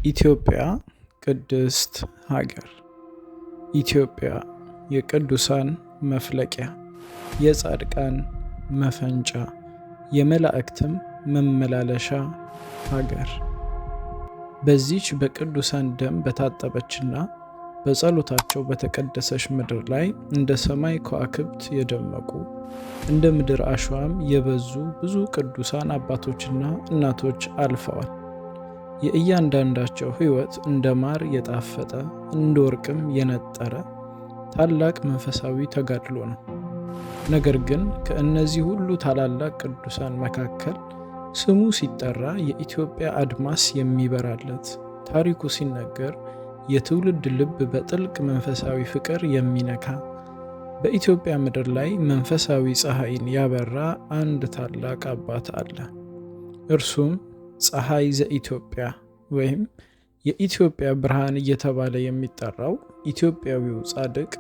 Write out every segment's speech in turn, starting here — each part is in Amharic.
ኢትዮጵያ ቅድስት ሀገር። ኢትዮጵያ የቅዱሳን መፍለቂያ፣ የጻድቃን መፈንጫ፣ የመላእክትም መመላለሻ ሀገር። በዚች በቅዱሳን ደም በታጠበችና በጸሎታቸው በተቀደሰች ምድር ላይ እንደ ሰማይ ከዋክብት የደመቁ እንደ ምድር አሸዋም የበዙ ብዙ ቅዱሳን አባቶችና እናቶች አልፈዋል። የእያንዳንዳቸው ሕይወት እንደ ማር የጣፈጠ እንደ ወርቅም የነጠረ ታላቅ መንፈሳዊ ተጋድሎ ነው። ነገር ግን ከእነዚህ ሁሉ ታላላቅ ቅዱሳን መካከል ስሙ ሲጠራ የኢትዮጵያ አድማስ የሚበራለት፣ ታሪኩ ሲነገር የትውልድ ልብ በጥልቅ መንፈሳዊ ፍቅር የሚነካ፣ በኢትዮጵያ ምድር ላይ መንፈሳዊ ፀሐይን ያበራ አንድ ታላቅ አባት አለ። እርሱም ፀሐይ ዘኢትዮጵያ ወይም የኢትዮጵያ ብርሃን እየተባለ የሚጠራው ኢትዮጵያዊው ጻድቅ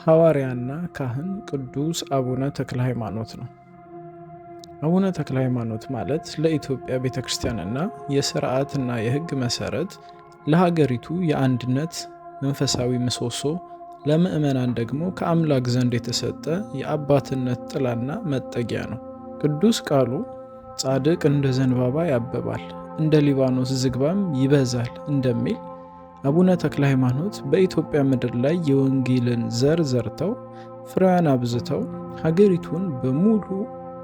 ሐዋርያና ካህን ቅዱስ አቡነ ተክለ ሃይማኖት ነው። አቡነ ተክለ ሃይማኖት ማለት ለኢትዮጵያ ቤተ ክርስቲያንና የሥርዓትና የሕግ መሠረት፣ ለሀገሪቱ የአንድነት መንፈሳዊ ምሰሶ፣ ለምዕመናን ደግሞ ከአምላክ ዘንድ የተሰጠ የአባትነት ጥላና መጠጊያ ነው። ቅዱስ ቃሉ ጻድቅ እንደ ዘንባባ ያብባል፣ እንደ ሊባኖስ ዝግባም ይበዛል እንደሚል አቡነ ተክለ ሃይማኖት በኢትዮጵያ ምድር ላይ የወንጌልን ዘር ዘርተው ፍሬዋን አብዝተው ሀገሪቱን በሙሉ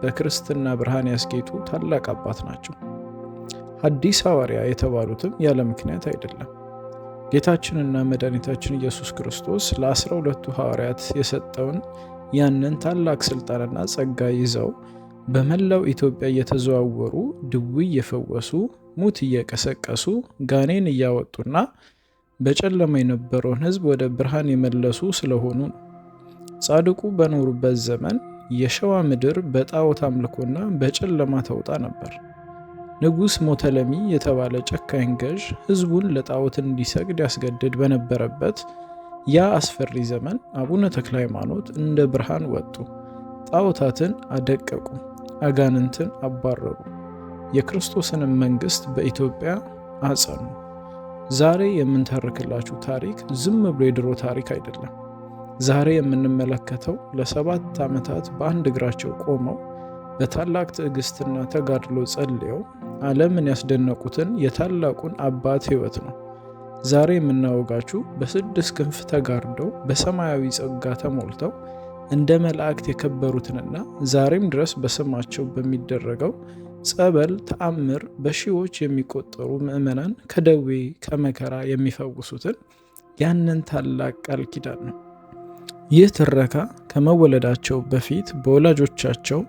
በክርስትና ብርሃን ያስጌጡ ታላቅ አባት ናቸው። ሐዲስ ሐዋርያ የተባሉትም ያለ ምክንያት አይደለም። ጌታችንና መድኃኒታችን ኢየሱስ ክርስቶስ ለ12ቱ ሐዋርያት የሰጠውን ያንን ታላቅ ሥልጣንና ጸጋ ይዘው በመላው ኢትዮጵያ እየተዘዋወሩ ድውይ እየፈወሱ፣ ሙት እየቀሰቀሱ፣ ጋኔን እያወጡና በጨለማ የነበረውን ሕዝብ ወደ ብርሃን የመለሱ ስለሆኑ ነው። ጻድቁ በኖሩበት ዘመን የሸዋ ምድር በጣዖት አምልኮና በጨለማ ተውጣ ነበር። ንጉሥ ሞተለሚ የተባለ ጨካኝ ገዥ ሕዝቡን ለጣዖት እንዲሰግድ ያስገድድ በነበረበት ያ አስፈሪ ዘመን አቡነ ተክለ ሃይማኖት እንደ ብርሃን ወጡ። ጣዖታትን አደቀቁ፣ አጋንንትን አባረሩ፣ የክርስቶስንም መንግሥት በኢትዮጵያ አጸኑ። ዛሬ የምንተርክላችሁ ታሪክ ዝም ብሎ የድሮ ታሪክ አይደለም። ዛሬ የምንመለከተው ለ7 ዓመታት በአንድ እግራቸው ቆመው በታላቅ ትዕግስትና ተጋድሎ ጸልየው ዓለምን ያስደነቁትን የታላቁን አባት ሕይወት ነው። ዛሬ የምናወጋችሁ በ6 ክንፍ ተጋርደው በሰማያዊ ጸጋ ተሞልተው እንደ መላእክት የከበሩትንና ዛሬም ድረስ በስማቸው በሚደረገው ጸበል ተአምር በሺዎች የሚቆጠሩ ምዕመናን ከደዌ ከመከራ የሚፈውሱትን ያንን ታላቅ ቃል ኪዳን ነው። ይህ ትረካ ከመወለዳቸው በፊት በወላጆቻቸው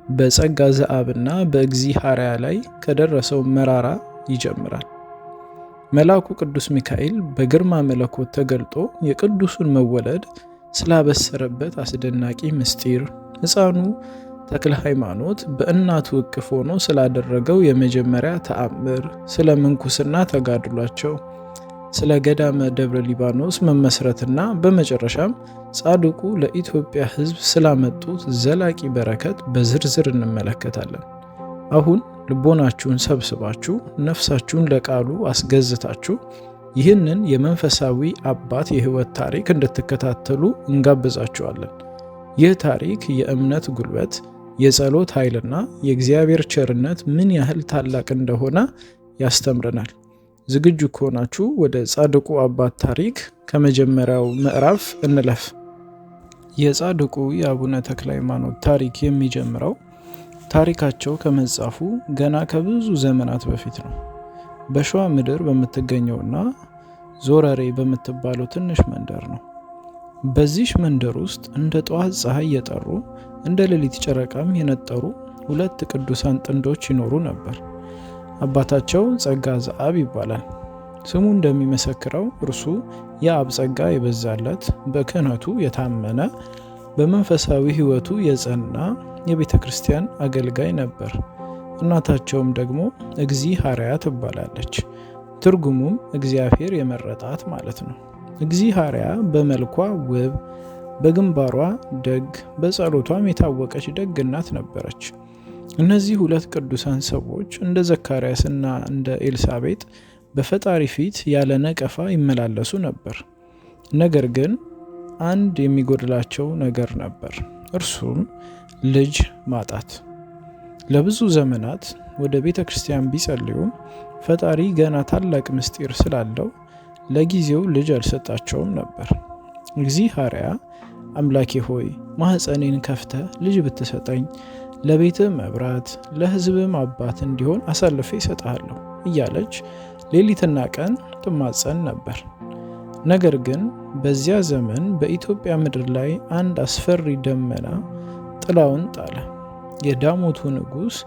በጸጋ ዘአብና በእግዚአብሔር ላይ ከደረሰው መራራ ይጀምራል። መልአኩ ቅዱስ ሚካኤል በግርማ መለኮት ተገልጦ የቅዱሱን መወለድ ስላበሰረበት አስደናቂ ምስጢር፣ ሕፃኑ ተክለ ሃይማኖት በእናቱ እቅፍ ሆኖ ስላደረገው የመጀመሪያ ተአምር፣ ስለ ምንኩስና ተጋድሏቸው፣ ስለ ገዳመ ደብረ ሊባኖስ መመስረትና በመጨረሻም ጻድቁ ለኢትዮጵያ ሕዝብ ስላመጡት ዘላቂ በረከት በዝርዝር እንመለከታለን። አሁን ልቦናችሁን ሰብስባችሁ ነፍሳችሁን ለቃሉ አስገዝታችሁ ይህንን የመንፈሳዊ አባት የሕይወት ታሪክ እንድትከታተሉ እንጋብዛችኋለን። ይህ ታሪክ የእምነት ጉልበት፣ የጸሎት ኃይልና የእግዚአብሔር ቸርነት ምን ያህል ታላቅ እንደሆነ ያስተምረናል። ዝግጁ ከሆናችሁ ወደ ጻድቁ አባት ታሪክ ከመጀመሪያው ምዕራፍ እንለፍ። የጻድቁ የአቡነ ተክለ ሃይማኖት ታሪክ የሚጀምረው ታሪካቸው ከመጻፉ ገና ከብዙ ዘመናት በፊት ነው። በሸዋ ምድር በምትገኘውና ዞረሬ በምትባለው ትንሽ መንደር ነው። በዚሽ መንደር ውስጥ እንደ ጠዋት ፀሐይ የጠሩ እንደ ሌሊት ጨረቃም የነጠሩ 2 ቅዱሳን ጥንዶች ይኖሩ ነበር። አባታቸው ጸጋ ዘአብ ይባላል። ስሙ እንደሚመሰክረው እርሱ የአብ ጸጋ የበዛለት፣ በክህነቱ የታመነ፣ በመንፈሳዊ ሕይወቱ የጸና የቤተ ክርስቲያን አገልጋይ ነበር። እናታቸውም ደግሞ እግዚአብሔር ትባላለች። ትርጉሙም እግዚአብሔር የመረጣት ማለት ነው። እግዚአብሔር በመልኳ ውብ፣ በግንባሯ ደግ፣ በጸሎቷም የታወቀች ደግ እናት ነበረች። እነዚህ ሁለት ቅዱሳን ሰዎች እንደ ዘካርያስና እንደ ኤልሳቤጥ በፈጣሪ ፊት ያለ ነቀፋ ይመላለሱ ነበር። ነገር ግን አንድ የሚጎድላቸው ነገር ነበር፣ እርሱም ልጅ ማጣት። ለብዙ ዘመናት ወደ ቤተ ክርስቲያን ቢጸልዩም ፈጣሪ ገና ታላቅ ምስጢር ስላለው ለጊዜው ልጅ አልሰጣቸውም ነበር። እግዚአብሔር አምላኬ ሆይ ማኅፀኔን ከፍተህ ልጅ ብትሰጠኝ ለቤትህ መብራት ለሕዝብም አባት እንዲሆን አሳልፌ እሰጥሃለሁ እያለች ሌሊትና ቀን ትማጸን ነበር። ነገር ግን በዚያ ዘመን በኢትዮጵያ ምድር ላይ አንድ አስፈሪ ደመና ጥላውን ጣለ። የዳሞቱ ንጉሥ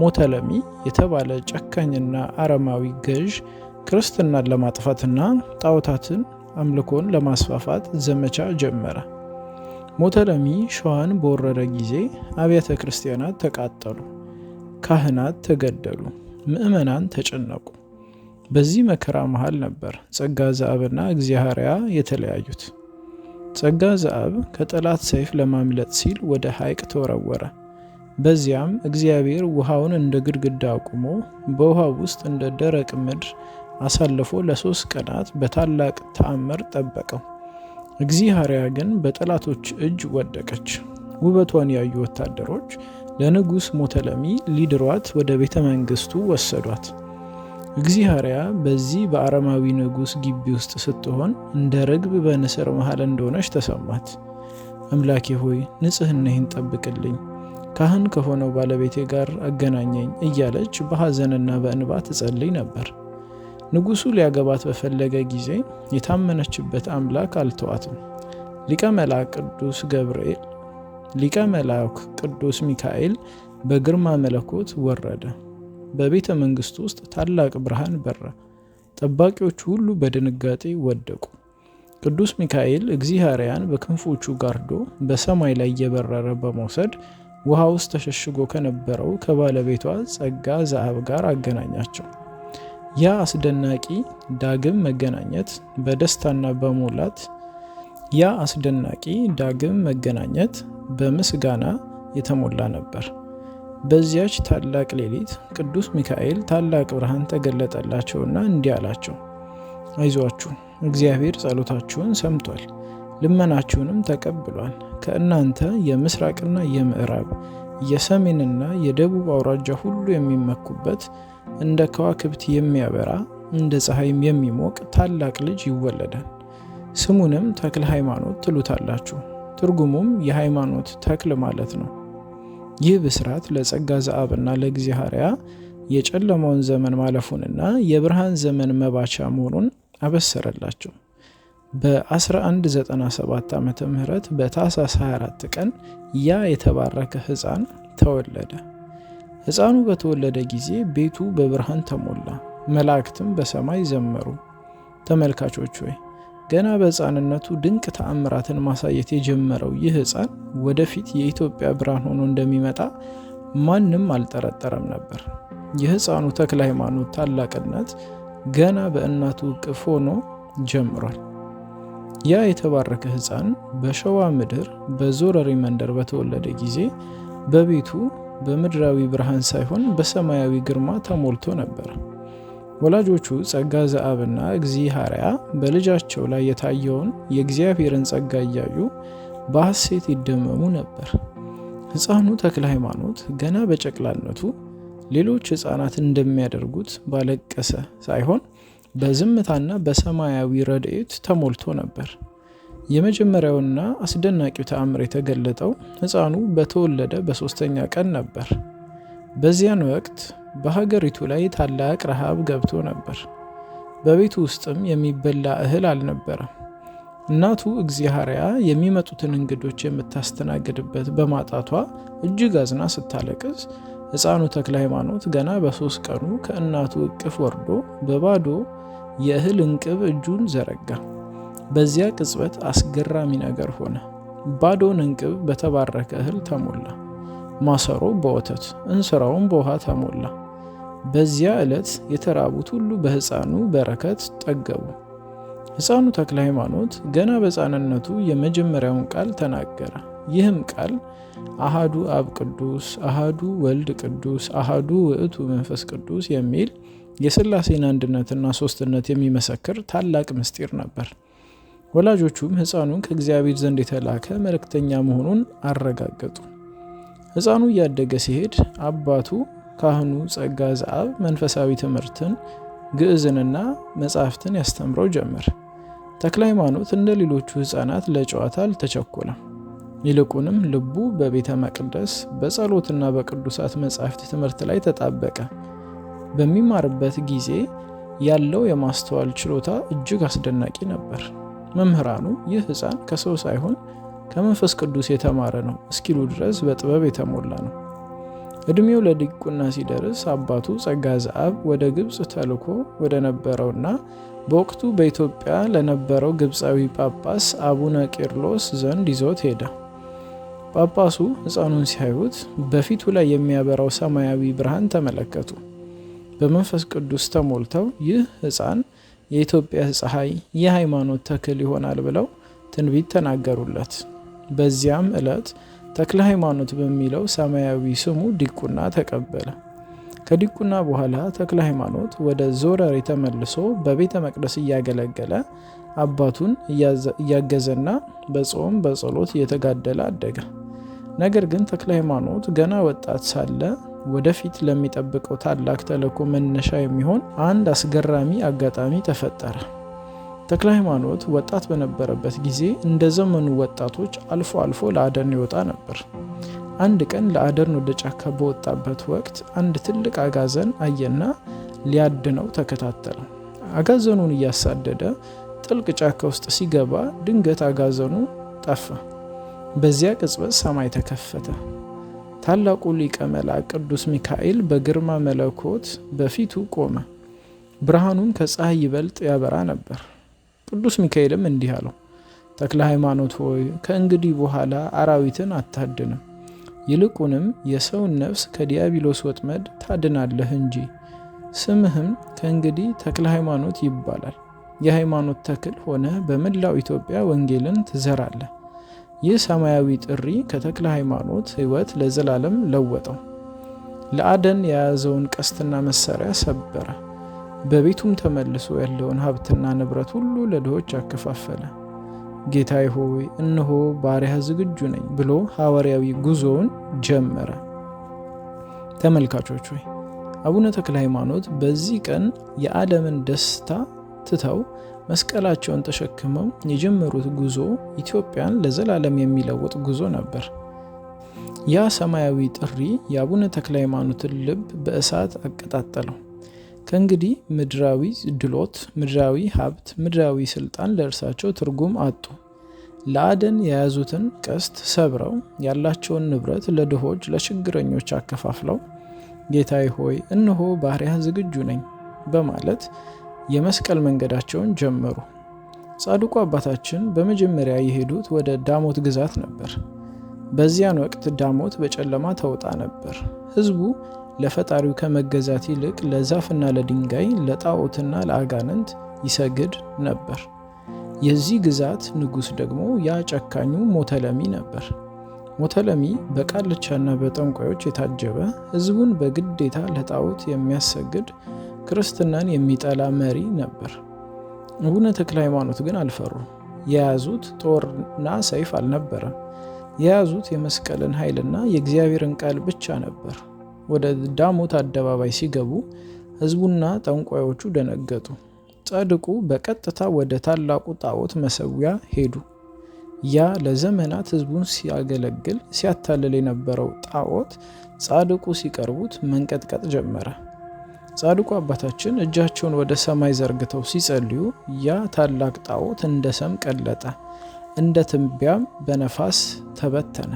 ሞተለሚ የተባለ ጨካኝና አረማዊ ገዥ ክርስትናን ለማጥፋትና ጣዖታትን አምልኮን ለማስፋፋት ዘመቻ ጀመረ። ሞተለሚ ሸዋን በወረረ ጊዜ አብያተ ክርስቲያናት ተቃጠሉ፣ ካህናት ተገደሉ፣ ምዕመናን ተጨነቁ። በዚህ መከራ መሃል ነበር ጸጋ ዘአብና እግዚአብሔር የተለያዩት። ጸጋ ዘአብ ከጠላት ሰይፍ ለማምለጥ ሲል ወደ ሐይቅ ተወረወረ። በዚያም እግዚአብሔር ውሃውን እንደ ግድግዳ አቁሞ በውሃው ውስጥ እንደ ደረቅ ምድር አሳልፎ ለ3 ቀናት በታላቅ ተአምር ጠበቀው። እግዚአብሔር ግን በጠላቶች እጅ ወደቀች። ውበቷን ያዩ ወታደሮች ለንጉሥ ሞተለሚ ሊድሯት ወደ ቤተ መንግሥቱ ወሰዷት። እግዚአብሔር በዚህ በአረማዊ ንጉሥ ግቢ ውስጥ ስትሆን እንደ ርግብ በንስር መሃል እንደሆነች ተሰማት። አምላኬ ሆይ ንጽሕናዬን ጠብቅልኝ፣ ካህን ከሆነው ባለቤቴ ጋር አገናኘኝ እያለች በሐዘንና በእንባ ትጸልይ ነበር። ንጉሡ ሊያገባት በፈለገ ጊዜ የታመነችበት አምላክ አልተዋትም። ሊቀ መላእክ ቅዱስ ሚካኤል በግርማ መለኮት ወረደ። በቤተ መንግሥቱ ውስጥ ታላቅ ብርሃን በራ። ጠባቂዎቹ ሁሉ በድንጋጤ ወደቁ። ቅዱስ ሚካኤል እግዚአብሔርን በክንፎቹ ጋርዶ በሰማይ ላይ እየበረረ በመውሰድ ውሃ ውስጥ ተሸሽጎ ከነበረው ከባለቤቷ ጸጋ ዘአብ ጋር አገናኛቸው። ያ አስደናቂ ዳግም መገናኘት በምስጋና የተሞላ ነበር። በዚያች ታላቅ ሌሊት ቅዱስ ሚካኤል ታላቅ ብርሃን ተገለጠላቸውና እንዲህ አላቸው፣ አይዟችሁ፣ እግዚአብሔር ጸሎታችሁን ሰምቷል፣ ልመናችሁንም ተቀብሏል። ከእናንተ የምስራቅና የምዕራብ የሰሜንና የደቡብ አውራጃ ሁሉ የሚመኩበት እንደ ከዋክብት የሚያበራ እንደ ፀሐይም የሚሞቅ ታላቅ ልጅ ይወለዳል። ስሙንም ተክለ ሃይማኖት ትሉታላችሁ። ትርጉሙም የሃይማኖት ተክል ማለት ነው። ይህ ብስራት ለጸጋ ዘአብና ለእግዚአብሔር የጨለማውን ዘመን ማለፉንና የብርሃን ዘመን መባቻ መሆኑን አበሰረላቸው። በ1197 ዓመተ ምህረት በታኅሳስ 24 ቀን ያ የተባረከ ሕፃን ተወለደ። ሕፃኑ በተወለደ ጊዜ ቤቱ በብርሃን ተሞላ፣ መላእክትም በሰማይ ዘመሩ። ተመልካቾች ሆይ ገና በሕፃንነቱ ድንቅ ተአምራትን ማሳየት የጀመረው ይህ ሕፃን ወደፊት የኢትዮጵያ ብርሃን ሆኖ እንደሚመጣ ማንም አልጠረጠረም ነበር። የሕፃኑ ተክለ ሃይማኖት ታላቅነት ገና በእናቱ እቅፍ ሆኖ ጀምሯል። ያ የተባረከ ሕፃን በሸዋ ምድር በዞረሪ መንደር በተወለደ ጊዜ በቤቱ በምድራዊ ብርሃን ሳይሆን በሰማያዊ ግርማ ተሞልቶ ነበር። ወላጆቹ ጸጋ ዘአብና እግዚአብሔር በልጃቸው ላይ የታየውን የእግዚአብሔርን ጸጋ እያዩ በሐሴት ይደመሙ ነበር። ሕፃኑ ተክለ ሃይማኖት ገና በጨቅላነቱ ሌሎች ሕፃናት እንደሚያደርጉት ባለቀሰ ሳይሆን በዝምታና በሰማያዊ ረድኤት ተሞልቶ ነበር። የመጀመሪያውና አስደናቂው ተአምር የተገለጠው ሕፃኑ በተወለደ በ3ኛ ቀን ነበር። በዚያን ወቅት በሀገሪቱ ላይ ታላቅ ረሃብ ገብቶ ነበር። በቤቱ ውስጥም የሚበላ እህል አልነበረም። እናቱ እግዚአብሔር የሚመጡትን እንግዶች የምታስተናግድበት በማጣቷ እጅግ አዝና ስታለቅስ፣ ሕፃኑ ተክለ ሃይማኖት ገና በ3 ቀኑ ከእናቱ እቅፍ ወርዶ በባዶ የእህል እንቅብ እጁን ዘረጋ። በዚያ ቅጽበት አስገራሚ ነገር ሆነ። ባዶን እንቅብ በተባረከ እህል ተሞላ። ማሰሮ በወተት እንስራውም በውሃ ተሞላ። በዚያ ዕለት የተራቡት ሁሉ በሕፃኑ በረከት ጠገቡ። ሕፃኑ ተክለ ሃይማኖት ገና በሕፃንነቱ የመጀመሪያውን ቃል ተናገረ። ይህም ቃል አሃዱ አብ ቅዱስ፣ አሃዱ ወልድ ቅዱስ፣ አሃዱ ውእቱ መንፈስ ቅዱስ የሚል የሥላሴን አንድነትና ሦስትነት የሚመሰክር ታላቅ ምስጢር ነበር። ወላጆቹም ሕፃኑን ከእግዚአብሔር ዘንድ የተላከ መልእክተኛ መሆኑን አረጋገጡ። ሕፃኑ እያደገ ሲሄድ አባቱ ካህኑ ጸጋ ዘአብ መንፈሳዊ ትምህርትን፣ ግዕዝንና መጻሕፍትን ያስተምረው ጀመር። ተክለ ሃይማኖት እንደ ሌሎቹ ሕፃናት ለጨዋታ አልተቸኮለም። ይልቁንም ልቡ በቤተ መቅደስ በጸሎትና በቅዱሳት መጻሕፍት ትምህርት ላይ ተጣበቀ። በሚማርበት ጊዜ ያለው የማስተዋል ችሎታ እጅግ አስደናቂ ነበር። መምህራኑ ይህ ሕፃን ከሰው ሳይሆን ከመንፈስ ቅዱስ የተማረ ነው እስኪሉ ድረስ በጥበብ የተሞላ ነው። ዕድሜው ለዲቁና ሲደርስ አባቱ ጸጋ ዘአብ ወደ ግብፅ ተልኮ ወደ ነበረውና በወቅቱ በኢትዮጵያ ለነበረው ግብፃዊ ጳጳስ አቡነ ቄርሎስ ዘንድ ይዞት ሄደ። ጳጳሱ ሕፃኑን ሲያዩት በፊቱ ላይ የሚያበራው ሰማያዊ ብርሃን ተመለከቱ። በመንፈስ ቅዱስ ተሞልተው ይህ ሕፃን የኢትዮጵያ ፀሐይ፣ የሃይማኖት ተክል ይሆናል ብለው ትንቢት ተናገሩለት። በዚያም ዕለት ተክለ ሃይማኖት በሚለው ሰማያዊ ስሙ ዲቁና ተቀበለ። ከዲቁና በኋላ ተክለ ሃይማኖት ወደ ዞረሬ ተመልሶ በቤተ መቅደስ እያገለገለ አባቱን እያገዘና በጾም በጸሎት እየተጋደለ አደገ። ነገር ግን ተክለ ሃይማኖት ገና ወጣት ሳለ ወደፊት ለሚጠብቀው ታላቅ ተልዕኮ መነሻ የሚሆን አንድ አስገራሚ አጋጣሚ ተፈጠረ። ተክለ ሃይማኖት ወጣት በነበረበት ጊዜ እንደ ዘመኑ ወጣቶች አልፎ አልፎ ለአደን ይወጣ ነበር። አንድ ቀን ለአደን ወደ ጫካ በወጣበት ወቅት አንድ ትልቅ አጋዘን አየና ሊያድነው ተከታተለው። አጋዘኑን እያሳደደ ጥልቅ ጫካ ውስጥ ሲገባ ድንገት አጋዘኑ ጠፋ። በዚያ ቅጽበት ሰማይ ተከፈተ። ታላቁ ሊቀ መላእክት ቅዱስ ሚካኤል በግርማ መለኮት በፊቱ ቆመ። ብርሃኑም ከፀሐይ ይበልጥ ያበራ ነበር። ቅዱስ ሚካኤልም እንዲህ አለው፣ ተክለ ሃይማኖት ሆይ ከእንግዲህ በኋላ አራዊትን አታድንም፣ ይልቁንም የሰውን ነፍስ ከዲያብሎስ ወጥመድ ታድናለህ እንጂ። ስምህም ከእንግዲህ ተክለ ሃይማኖት ይባላል። የሃይማኖት ተክል ሆነ በመላው ኢትዮጵያ ወንጌልን ትዘራለህ። ይህ ሰማያዊ ጥሪ ከተክለ ሃይማኖት ሕይወት ለዘላለም ለወጠው። ለአደን የያዘውን ቀስትና መሳሪያ ሰበረ። በቤቱም ተመልሶ ያለውን ሀብትና ንብረት ሁሉ ለድሆች አከፋፈለ። ጌታዬ ሆይ እነሆ ባሪያ ዝግጁ ነኝ ብሎ ሐዋርያዊ ጉዞውን ጀመረ። ተመልካቾች ሆይ አቡነ ተክለ ሃይማኖት በዚህ ቀን የዓለምን ደስታ ትተው መስቀላቸውን ተሸክመው የጀመሩት ጉዞ ኢትዮጵያን ለዘላለም የሚለውጥ ጉዞ ነበር። ያ ሰማያዊ ጥሪ የአቡነ ተክለ ሃይማኖትን ልብ በእሳት አቀጣጠለው። ከእንግዲህ ምድራዊ ድሎት፣ ምድራዊ ሀብት፣ ምድራዊ ስልጣን ለእርሳቸው ትርጉም አጡ። ለአደን የያዙትን ቀስት ሰብረው ያላቸውን ንብረት ለድሆች፣ ለችግረኞች አከፋፍለው ጌታዬ ሆይ እነሆ ባሪያ ዝግጁ ነኝ በማለት የመስቀል መንገዳቸውን ጀመሩ። ጻድቁ አባታችን በመጀመሪያ የሄዱት ወደ ዳሞት ግዛት ነበር። በዚያን ወቅት ዳሞት በጨለማ ተውጣ ነበር። ሕዝቡ ለፈጣሪው ከመገዛት ይልቅ ለዛፍና ለድንጋይ፣ ለጣዖትና ለአጋንንት ይሰግድ ነበር። የዚህ ግዛት ንጉሥ ደግሞ ያ ጨካኙ ሞተለሚ ነበር። ሞተለሚ በቃልቻና በጠንቋዮች የታጀበ ሕዝቡን በግዴታ ለጣዖት የሚያሰግድ ክርስትናን የሚጠላ መሪ ነበር። አቡነ ተክለ ሃይማኖት ግን አልፈሩ። የያዙት ጦርና ሰይፍ አልነበረም። የያዙት የመስቀልን ኃይልና የእግዚአብሔርን ቃል ብቻ ነበር። ወደ ዳሞት አደባባይ ሲገቡ ሕዝቡና ጠንቋዮቹ ደነገጡ። ጻድቁ በቀጥታ ወደ ታላቁ ጣዖት መሰዊያ ሄዱ። ያ ለዘመናት ሕዝቡን ሲያገለግል ሲያታልል የነበረው ጣዖት ጻድቁ ሲቀርቡት መንቀጥቀጥ ጀመረ። ጻድቁ አባታችን እጃቸውን ወደ ሰማይ ዘርግተው ሲጸልዩ ያ ታላቅ ጣዖት እንደ ሰም ቀለጠ፣ እንደ ትንቢያም በነፋስ ተበተነ።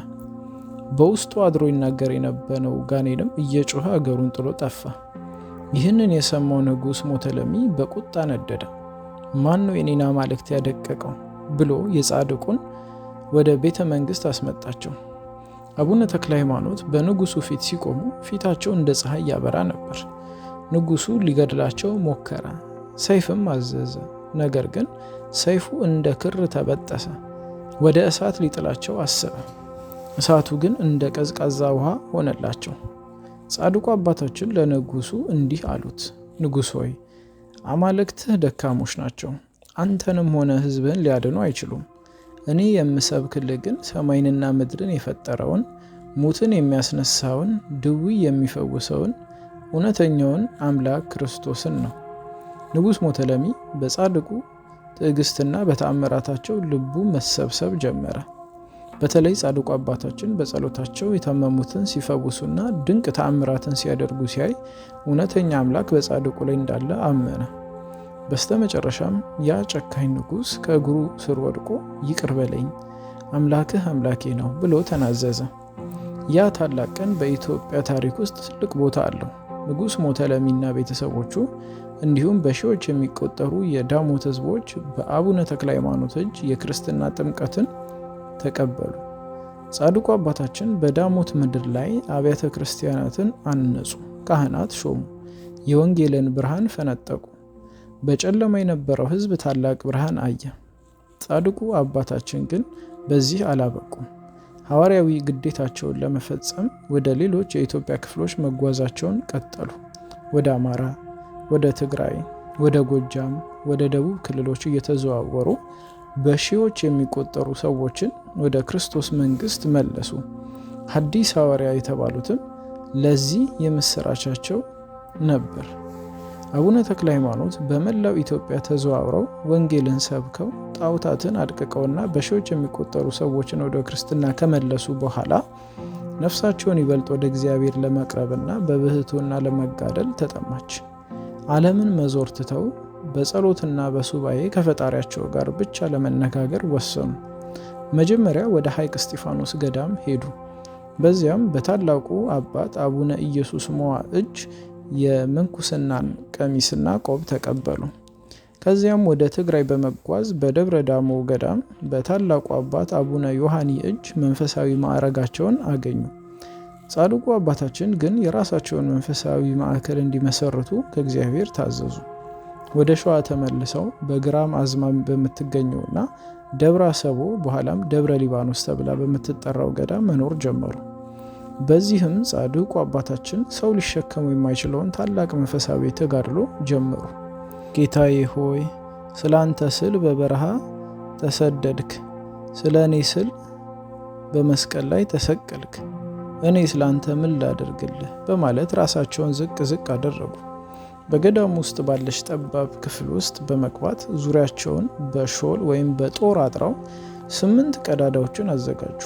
በውስጡ አድሮ ይናገር የነበረው ጋኔንም እየጮኸ አገሩን ጥሎ ጠፋ። ይህንን የሰማው ንጉሥ ሞተለሚ በቁጣ ነደደ። ማን ነው የኔን አማልክት ያደቀቀው ብሎ የጻድቁን ወደ ቤተ መንግሥት አስመጣቸው። አቡነ ተክለ ሃይማኖት በንጉሱ ፊት ሲቆሙ ፊታቸው እንደ ፀሐይ ያበራ ነበር። ንጉሱ ሊገድላቸው ሞከረ፣ ሰይፍም አዘዘ። ነገር ግን ሰይፉ እንደ ክር ተበጠሰ። ወደ እሳት ሊጥላቸው አሰበ። እሳቱ ግን እንደ ቀዝቃዛ ውሃ ሆነላቸው። ጻድቁ አባታችን ለንጉሱ እንዲህ አሉት፣ ንጉሥ ሆይ አማልክትህ ደካሞች ናቸው፣ አንተንም ሆነ ሕዝብህን ሊያድኑ አይችሉም። እኔ የምሰብክልህ ግን ሰማይንና ምድርን የፈጠረውን፣ ሙትን የሚያስነሳውን፣ ድውይ የሚፈውሰውን እውነተኛውን አምላክ ክርስቶስን ነው። ንጉሥ ሞተለሚ በጻድቁ ትዕግስትና በተአምራታቸው ልቡ መሰብሰብ ጀመረ። በተለይ ጻድቁ አባታችን በጸሎታቸው የታመሙትን ሲፈውሱና ድንቅ ተአምራትን ሲያደርጉ ሲያይ እውነተኛ አምላክ በጻድቁ ላይ እንዳለ አመነ። በስተመጨረሻም ያ ጨካኝ ንጉሥ ከእግሩ ስር ወድቆ ይቅር በለኝ፣ አምላክህ አምላኬ ነው ብሎ ተናዘዘ። ያ ታላቅ ቀን በኢትዮጵያ ታሪክ ውስጥ ትልቅ ቦታ አለው። ንጉሥ ሞተለሚና ቤተሰቦቹ እንዲሁም በሺዎች የሚቆጠሩ የዳሞት ሕዝቦች በአቡነ ተክለ ሃይማኖት እጅ የክርስትና ጥምቀትን ተቀበሉ። ጻድቁ አባታችን በዳሞት ምድር ላይ አብያተ ክርስቲያናትን አነጹ፣ ካህናት ሾሙ፣ የወንጌልን ብርሃን ፈነጠቁ። በጨለማ የነበረው ሕዝብ ታላቅ ብርሃን አየ። ጻድቁ አባታችን ግን በዚህ አላበቁም። ሐዋርያዊ ግዴታቸውን ለመፈጸም ወደ ሌሎች የኢትዮጵያ ክፍሎች መጓዛቸውን ቀጠሉ። ወደ አማራ፣ ወደ ትግራይ፣ ወደ ጎጃም፣ ወደ ደቡብ ክልሎች እየተዘዋወሩ በሺዎች የሚቆጠሩ ሰዎችን ወደ ክርስቶስ መንግስት መለሱ። ሐዲስ ሐዋርያ የተባሉትም ለዚህ የምስራቻቸው ነበር። አቡነ ተክለ ሃይማኖት በመላው ኢትዮጵያ ተዘዋውረው ወንጌልን ሰብከው ጣዖታትን አድቅቀውና በሺዎች የሚቆጠሩ ሰዎችን ወደ ክርስትና ከመለሱ በኋላ ነፍሳቸውን ይበልጥ ወደ እግዚአብሔር ለመቅረብና በብሕትውና ለመጋደል ተጠማች። ዓለምን መዞር ትተው በጸሎትና በሱባኤ ከፈጣሪያቸው ጋር ብቻ ለመነጋገር ወሰኑ። መጀመሪያ ወደ ሐይቅ እስጢፋኖስ ገዳም ሄዱ። በዚያም በታላቁ አባት አቡነ ኢየሱስ ሞዐ እጅ የምንኩስናን ቀሚስና ቆብ ተቀበሉ። ከዚያም ወደ ትግራይ በመጓዝ በደብረ ዳሞ ገዳም በታላቁ አባት አቡነ ዮሐኒ እጅ መንፈሳዊ ማዕረጋቸውን አገኙ። ጻድቁ አባታችን ግን የራሳቸውን መንፈሳዊ ማዕከል እንዲመሰርቱ ከእግዚአብሔር ታዘዙ። ወደ ሸዋ ተመልሰው በግራም አዝማም በምትገኘውና ደብረ አሰቦ በኋላም ደብረ ሊባኖስ ተብላ በምትጠራው ገዳም መኖር ጀመሩ። በዚህም ጻድቁ አባታችን ሰው ሊሸከሙ የማይችለውን ታላቅ መንፈሳዊ ተጋድሎ ጀመሩ። ጌታዬ ሆይ ስለ አንተ ስል በበረሃ ተሰደድክ፣ ስለ እኔ ስል በመስቀል ላይ ተሰቀልክ፣ እኔ ስለ አንተ ምን ላደርግልህ በማለት ራሳቸውን ዝቅ ዝቅ አደረጉ። በገዳሙ ውስጥ ባለች ጠባብ ክፍል ውስጥ በመግባት ዙሪያቸውን በሾል ወይም በጦር አጥረው 8 ቀዳዳዎችን አዘጋጁ።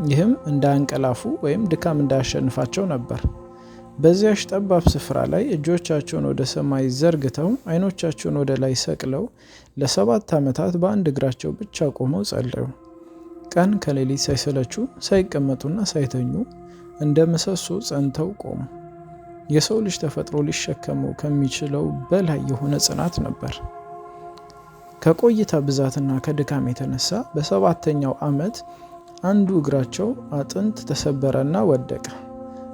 ይህም እንዳያንቀላፉ ወይም ድካም እንዳያሸንፋቸው ነበር። በዚያች ጠባብ ስፍራ ላይ እጆቻቸውን ወደ ሰማይ ዘርግተው ዓይኖቻቸውን ወደ ላይ ሰቅለው ለ7 ዓመታት በአንድ እግራቸው ብቻ ቆመው ጸለዩ። ቀን ከሌሊት ሳይሰለቹ ሳይቀመጡና ሳይተኙ እንደ ምሰሶ ጸንተው ቆሙ። የሰው ልጅ ተፈጥሮ ሊሸከመው ከሚችለው በላይ የሆነ ጽናት ነበር። ከቆይታ ብዛትና ከድካም የተነሳ በ7ኛው ዓመት አንዱ እግራቸው አጥንት ተሰበረና ወደቀ።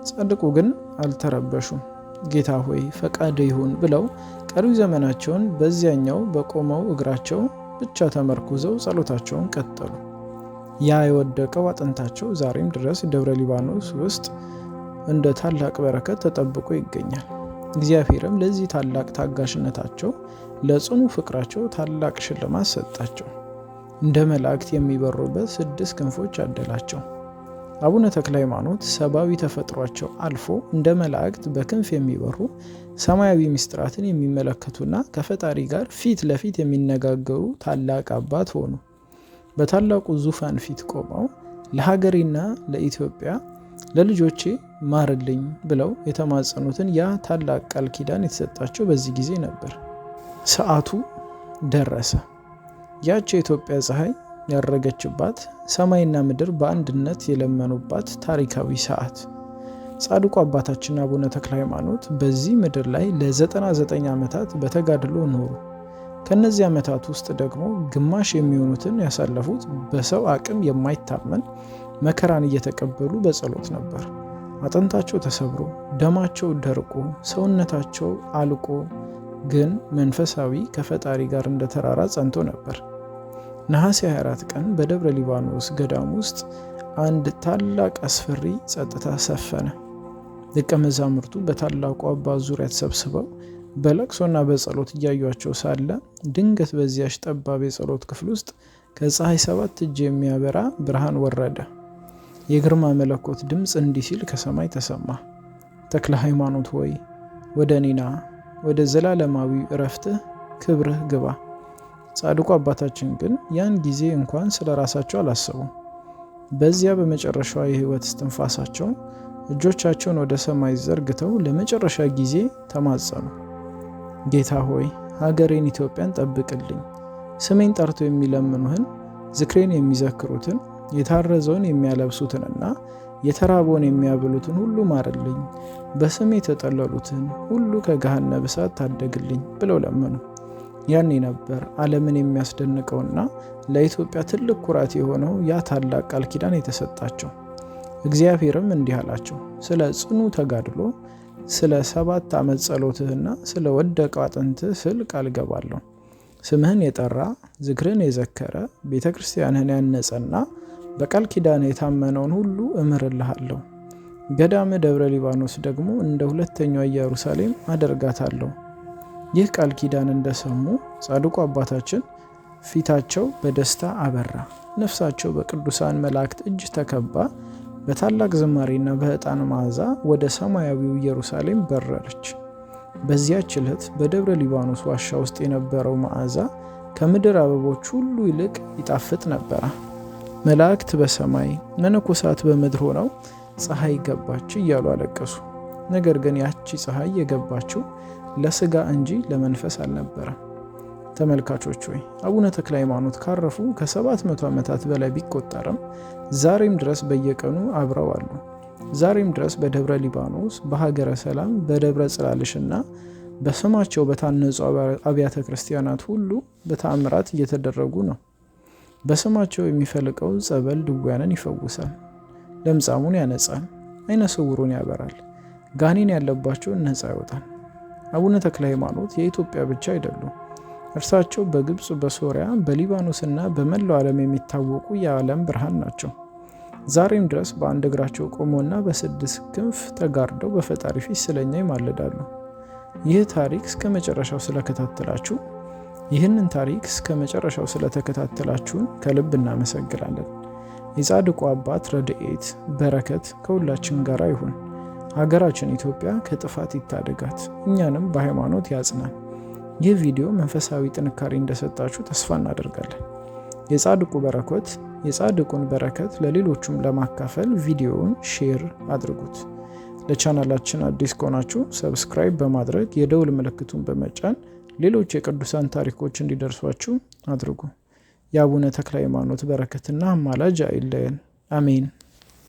ጻድቁ ግን አልተረበሹም። ጌታ ሆይ ፈቃድ ይሁን ብለው ቀሪው ዘመናቸውን በዚያኛው በቆመው እግራቸው ብቻ ተመርኩዘው ጸሎታቸውን ቀጠሉ። ያ የወደቀው አጥንታቸው ዛሬም ድረስ ደብረ ሊባኖስ ውስጥ እንደ ታላቅ በረከት ተጠብቆ ይገኛል። እግዚአብሔርም ለዚህ ታላቅ ታጋሽነታቸው፣ ለጽኑ ፍቅራቸው ታላቅ ሽልማት ሰጣቸው። እንደ መላእክት የሚበሩበት 6 ክንፎች አደላቸው። አቡነ ተክለ ሃይማኖት ሰብአዊ ተፈጥሯቸው አልፎ እንደ መላእክት በክንፍ የሚበሩ ሰማያዊ ምስጢራትን የሚመለከቱና ከፈጣሪ ጋር ፊት ለፊት የሚነጋገሩ ታላቅ አባት ሆኑ። በታላቁ ዙፋን ፊት ቆመው ለሀገሬና ለኢትዮጵያ ለልጆቼ ማርልኝ ብለው የተማጸኑትን ያ ታላቅ ቃል ኪዳን የተሰጣቸው በዚህ ጊዜ ነበር። ሰዓቱ ደረሰ። ያች የኢትዮጵያ ፀሐይ ያረገችባት፣ ሰማይና ምድር በአንድነት የለመኑባት ታሪካዊ ሰዓት። ጻድቁ አባታችን አቡነ ተክለ ሃይማኖት በዚህ ምድር ላይ ለ99 ዓመታት በተጋድሎ ኖሩ። ከነዚህ ዓመታት ውስጥ ደግሞ ግማሽ የሚሆኑትን ያሳለፉት በሰው አቅም የማይታመን መከራን እየተቀበሉ በጸሎት ነበር። አጥንታቸው ተሰብሮ፣ ደማቸው ደርቆ፣ ሰውነታቸው አልቆ ግን መንፈሳዊ ከፈጣሪ ጋር እንደ ተራራ ጸንቶ ነበር። ነሐሴ 24 ቀን በደብረ ሊባኖስ ገዳም ውስጥ አንድ ታላቅ አስፈሪ ጸጥታ ሰፈነ። ደቀ መዛሙርቱ በታላቁ አባት ዙሪያ ተሰብስበው በለቅሶና በጸሎት እያዩቸው ሳለ ድንገት በዚያች ጠባብ የጸሎት ክፍል ውስጥ ከፀሐይ 7 እጅ የሚያበራ ብርሃን ወረደ። የግርማ መለኮት ድምፅ እንዲህ ሲል ከሰማይ ተሰማ። ተክለ ሃይማኖት ሆይ ወደ እኔና ወደ ዘላለማዊ እረፍትህ ክብርህ ግባ። ጻድቁ አባታችን ግን ያን ጊዜ እንኳን ስለ ራሳቸው አላሰቡም። በዚያ በመጨረሻዋ የህይወት እስትንፋሳቸው እጆቻቸውን ወደ ሰማይ ዘርግተው ለመጨረሻ ጊዜ ተማጸኑ። ጌታ ሆይ ሀገሬን ኢትዮጵያን ጠብቅልኝ። ስሜን ጠርቶ የሚለምኑህን፣ ዝክሬን የሚዘክሩትን፣ የታረዘውን የሚያለብሱትንና የተራበውን የሚያብሉትን ሁሉ ማርልኝ። በስሜ የተጠለሉትን ሁሉ ከገሃነመ እሳት ታደግልኝ ብለው ለመኑ። ያኔ ነበር ዓለምን የሚያስደንቀውና ለኢትዮጵያ ትልቅ ኩራት የሆነው ያ ታላቅ ቃል ኪዳን የተሰጣቸው። እግዚአብሔርም እንዲህ አላቸው፣ ስለ ጽኑ ተጋድሎ፣ ስለ 7 ዓመት ጸሎትህና ስለ ወደቀው አጥንትህ ስል ቃል ገባለሁ። ስምህን የጠራ ዝክርን የዘከረ ቤተ ክርስቲያንህን ያነጸና በቃል ኪዳን የታመነውን ሁሉ እምርልሃለሁ። ገዳመ ደብረ ሊባኖስ ደግሞ እንደ ሁለተኛው ኢየሩሳሌም አደርጋታለሁ። ይህ ቃል ኪዳን እንደሰሙ ጻድቁ አባታችን ፊታቸው በደስታ አበራ። ነፍሳቸው በቅዱሳን መላእክት እጅ ተከባ በታላቅ ዝማሬና በዕጣን መዓዛ ወደ ሰማያዊው ኢየሩሳሌም በረረች። በዚያች ዕለት በደብረ ሊባኖስ ዋሻ ውስጥ የነበረው መዓዛ ከምድር አበቦች ሁሉ ይልቅ ይጣፍጥ ነበረ። መላእክት በሰማይ መነኮሳት በምድር ሆነው ፀሐይ ገባች እያሉ አለቀሱ። ነገር ግን ያቺ ፀሐይ የገባችው ለስጋ እንጂ ለመንፈስ አልነበረም። ተመልካቾች ሆይ አቡነ ተክለ ሃይማኖት ካረፉ ከ700 ዓመታት በላይ ቢቆጠርም ዛሬም ድረስ በየቀኑ አብረው አሉ። ዛሬም ድረስ በደብረ ሊባኖስ፣ በሀገረ ሰላም፣ በደብረ ጽላልሽና በስማቸው በታነጹ አብያተ ክርስቲያናት ሁሉ በተአምራት እየተደረጉ ነው። በስማቸው የሚፈልቀው ጸበል ድውያንን ይፈውሳል፣ ለምጻሙን ያነጻል፣ አይነ ስውሩን ያበራል፣ ጋኔን ያለባቸውን ነጻ ያወጣል። አቡነ ተክለ ሃይማኖት የኢትዮጵያ ብቻ አይደሉም። እርሳቸው በግብፅ፣ በሶሪያ፣ በሊባኖስና በመላው ዓለም የሚታወቁ የዓለም ብርሃን ናቸው። ዛሬም ድረስ በአንድ እግራቸው ቆመውና በ6 ክንፍ ተጋርደው በፈጣሪ ፊት ስለኛ ይማልዳሉ። ይህንን ታሪክ እስከ መጨረሻው ስለተከታተላችሁን ከልብ እናመሰግናለን። የጻድቁ አባት ረድኤት በረከት ከሁላችን ጋር ይሁን። ሀገራችን ኢትዮጵያ ከጥፋት ይታደጋት፣ እኛንም በሃይማኖት ያጽናን። ይህ ቪዲዮ መንፈሳዊ ጥንካሬ እንደሰጣችሁ ተስፋ እናደርጋለን። የጻድቁን በረከት ለሌሎቹም ለማካፈል ቪዲዮውን ሼር አድርጉት። ለቻናላችን አዲስ ከሆናችሁ ሰብስክራይብ በማድረግ የደውል ምልክቱን በመጫን ሌሎች የቅዱሳን ታሪኮች እንዲደርሷችሁ አድርጉ። የአቡነ ተክለ ሃይማኖት በረከትና አማላጅ አይለየን። አሜን።